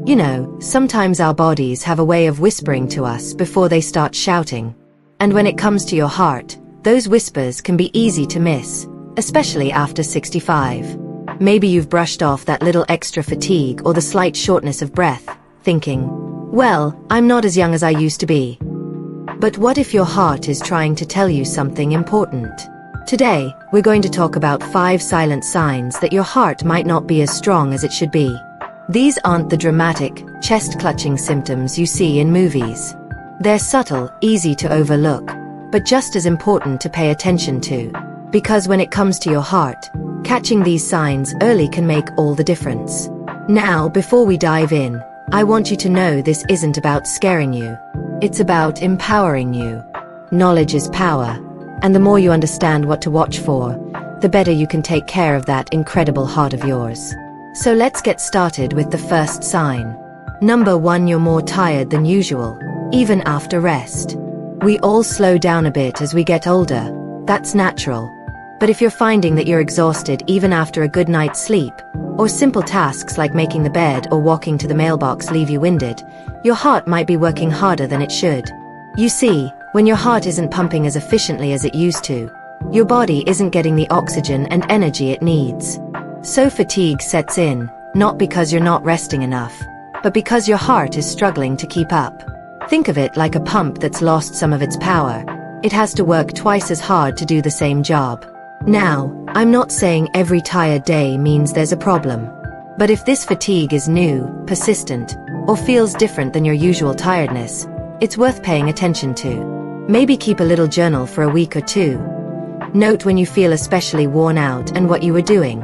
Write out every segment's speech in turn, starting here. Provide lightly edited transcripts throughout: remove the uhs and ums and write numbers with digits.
You know, sometimes our bodies have a way of whispering to us before they start shouting. And when it comes to your heart, those whispers can be easy to miss, especially after 65. Maybe you've brushed off that little extra fatigue or the slight shortness of breath, thinking, well, I'm not as young as I used to be. But what if your heart is trying to tell you something important? Today, we're going to talk about 5 silent signs that your heart might not be as strong as it should be. These aren't the dramatic, chest-clutching symptoms you see in movies. They're subtle, easy to overlook, but just as important to pay attention to. Because when it comes to your heart, catching these signs early can make all the difference. Now, before we dive in, I want you to know this isn't about scaring you. It's about empowering you. Knowledge is power, and the more you understand what to watch for, the better you can take care of that incredible heart of yours. So let's get started with the first sign. Number 1, you're more tired than usual, even after rest. We all slow down a bit as we get older. That's natural. But if you're finding that you're exhausted even after a good night's sleep, or simple tasks like making the bed or walking to the mailbox leave you winded, your heart might be working harder than it should. You see, when your heart isn't pumping as efficiently as it used to, your body isn't getting the oxygen and energy it needs. So fatigue sets in, not because you're not resting enough, but because your heart is struggling to keep up. Think of it like a pump that's lost some of its power. It has to work twice as hard to do the same job. Now, I'm not saying every tired day means there's a problem. But if this fatigue is new, persistent, or feels different than your usual tiredness, it's worth paying attention to. Maybe keep a little journal for a week or 2. Note when you feel especially worn out and what you were doing.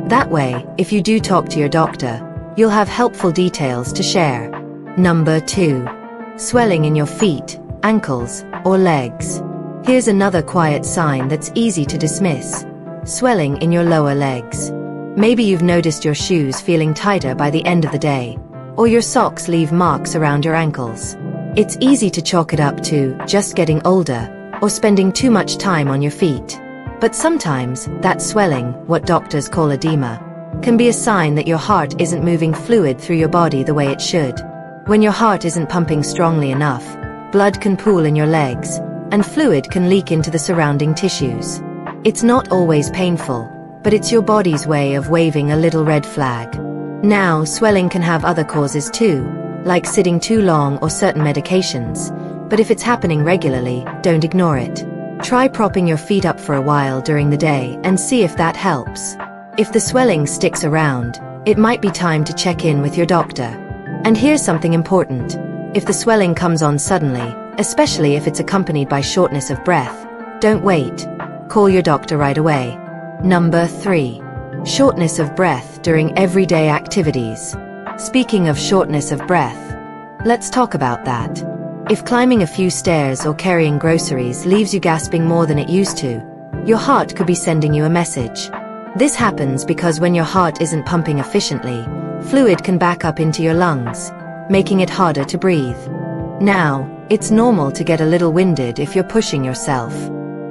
That way, if you do talk to your doctor, you'll have helpful details to share. Number 2. Swelling in your feet, ankles, or legs. Here's another quiet sign that's easy to dismiss. Swelling in your lower legs. Maybe you've noticed your shoes feeling tighter by the end of the day, or your socks leave marks around your ankles. It's easy to chalk it up to just getting older, or spending too much time on your feet. But sometimes, that swelling, what doctors call edema, can be a sign that your heart isn't moving fluid through your body the way it should. When your heart isn't pumping strongly enough, blood can pool in your legs, and fluid can leak into the surrounding tissues. It's not always painful, but it's your body's way of waving a little red flag. Now, swelling can have other causes too, like sitting too long or certain medications, but if it's happening regularly, don't ignore it. Try propping your feet up for a while during the day and see if that helps. If the swelling sticks around, it might be time to check in with your doctor. And here's something important. If the swelling comes on suddenly, especially if it's accompanied by shortness of breath, don't wait. Call your doctor right away. Number 3. Shortness of breath during everyday activities. Speaking of shortness of breath, let's talk about that. If climbing a few stairs or carrying groceries leaves you gasping more than it used to, your heart could be sending you a message. This happens because when your heart isn't pumping efficiently, fluid can back up into your lungs, making it harder to breathe. Now, it's normal to get a little winded if you're pushing yourself.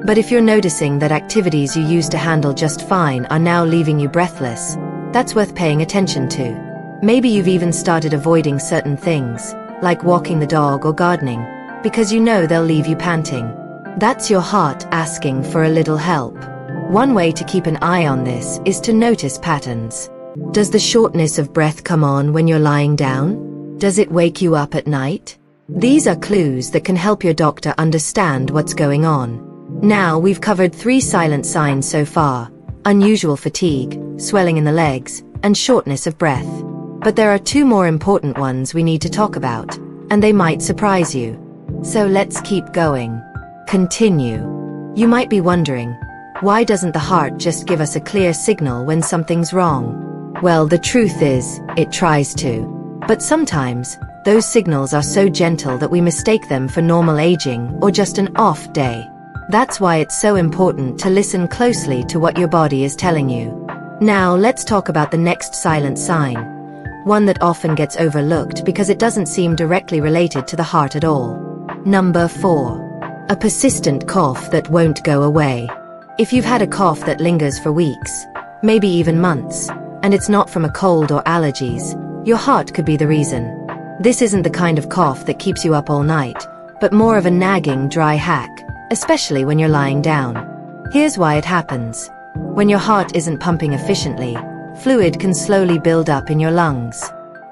But if you're noticing that activities you used to handle just fine are now leaving you breathless, that's worth paying attention to. Maybe you've even started avoiding certain things, like walking the dog or gardening, because you know they'll leave you panting. That's your heart asking for a little help. One way to keep an eye on this is to notice patterns. Does the shortness of breath come on when you're lying down? Does it wake you up at night? These are clues that can help your doctor understand what's going on. Now, we've covered 3 silent signs so far: unusual fatigue, swelling in the legs, and shortness of breath. But there are 2 more important ones we need to talk about, and they might surprise you. So let's keep going. Continue. You might be wondering, why doesn't the heart just give us a clear signal when something's wrong? Well, the truth is, it tries to. But sometimes, those signals are so gentle that we mistake them for normal aging or just an off day. That's why it's so important to listen closely to what your body is telling you. Now, let's talk about the next silent sign. One that often gets overlooked because it doesn't seem directly related to the heart at all. Number 4. A persistent cough that won't go away. If you've had a cough that lingers for weeks, maybe even months, and it's not from a cold or allergies, Your heart could be the reason. This isn't the kind of cough that keeps you up all night, but more of a nagging, dry hack, especially when you're lying down. Here's why it happens. When your heart isn't pumping efficiently, fluid can slowly build up in your lungs.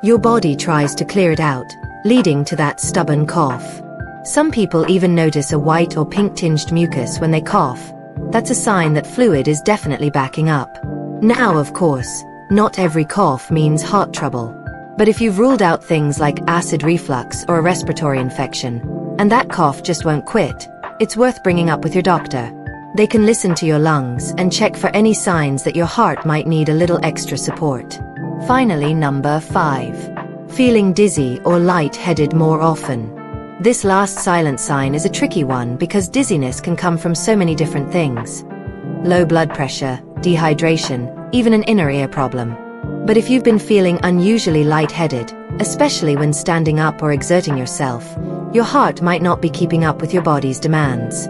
Your body tries to clear it out, leading to that stubborn cough. Some people even notice a white or pink-tinged mucus when they cough. That's a sign that fluid is definitely backing up. Now, of course, not every cough means heart trouble. But if you've ruled out things like acid reflux or a respiratory infection, and that cough just won't quit, it's worth bringing up with your doctor. They can listen to your lungs and check for any signs that your heart might need a little extra support. Finally, number 5. Feeling dizzy or light-headed more often. This last silent sign is a tricky one because dizziness can come from so many different things. Low blood pressure, dehydration, even an inner ear problem. But if you've been feeling unusually lightheaded, especially when standing up or exerting yourself, your heart might not be keeping up with your body's demands.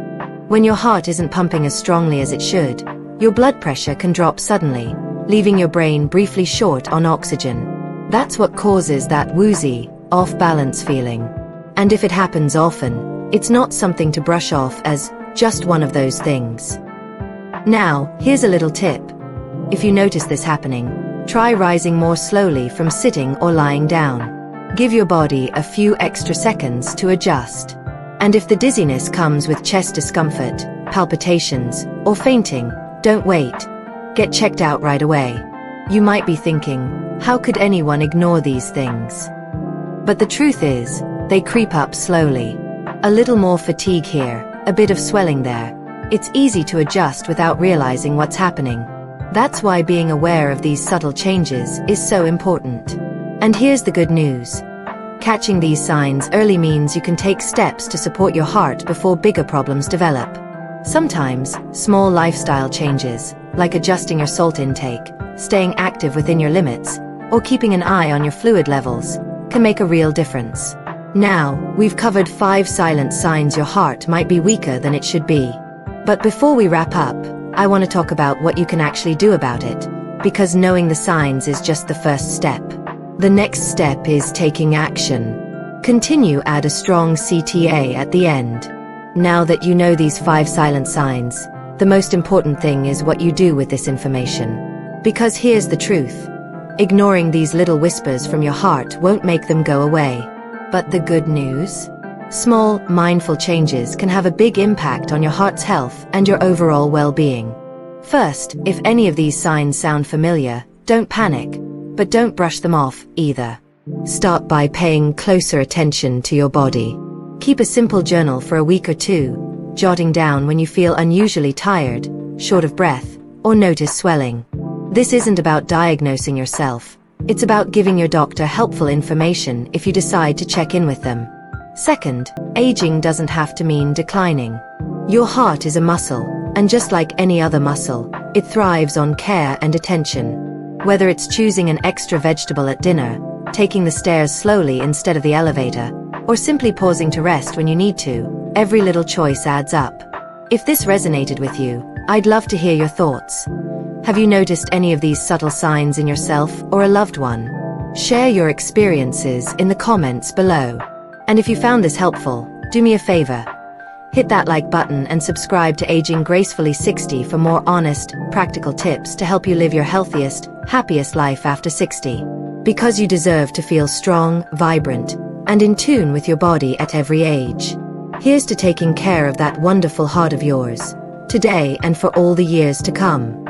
When your heart isn't pumping as strongly as it should, your blood pressure can drop suddenly, leaving your brain briefly short on oxygen. That's what causes that woozy, off-balance feeling. And if it happens often, it's not something to brush off as just one of those things. Now, here's a little tip. If you notice this happening, try rising more slowly from sitting or lying down. Give your body a few extra seconds to adjust. And if the dizziness comes with chest discomfort, palpitations, or fainting, don't wait. Get checked out right away. You might be thinking, how could anyone ignore these things? But the truth is, they creep up slowly. A little more fatigue here, a bit of swelling there. It's easy to adjust without realizing what's happening. That's why being aware of these subtle changes is so important. And here's the good news. Catching these signs early means you can take steps to support your heart before bigger problems develop. Sometimes, small lifestyle changes, like adjusting your salt intake, staying active within your limits, or keeping an eye on your fluid levels, can make a real difference. Now, we've covered 5 silent signs your heart might be weaker than it should be. But before we wrap up, I want to talk about what you can actually do about it, because knowing the signs is just the first step. The next step is taking action. Continue, add a strong CTA at the end. Now that you know these 5 silent signs, the most important thing is what you do with this information. Because here's the truth. Ignoring these little whispers from your heart won't make them go away. But the good news? Small, mindful changes can have a big impact on your heart's health and your overall well-being. First, if any of these signs sound familiar, don't panic, but don't brush them off either. Start by paying closer attention to your body. Keep a simple journal for a week or 2, jotting down when you feel unusually tired, short of breath, or notice swelling. This isn't about diagnosing yourself. It's about giving your doctor helpful information if you decide to check in with them. Second, aging doesn't have to mean declining. Your heart is a muscle, and just like any other muscle, it thrives on care and attention. Whether it's choosing an extra vegetable at dinner, taking the stairs slowly instead of the elevator, or simply pausing to rest when you need to, every little choice adds up. If this resonated with you, I'd love to hear your thoughts. Have you noticed any of these subtle signs in yourself or a loved one? Share your experiences in the comments below. And if you found this helpful, do me a favor. Hit that like button and subscribe to Aging Gracefully 60 for more honest, practical tips to help you live your healthiest, happiest life after 60. Because you deserve to feel strong, vibrant, and in tune with your body at every age. Here's to taking care of that wonderful heart of yours, today and for all the years to come.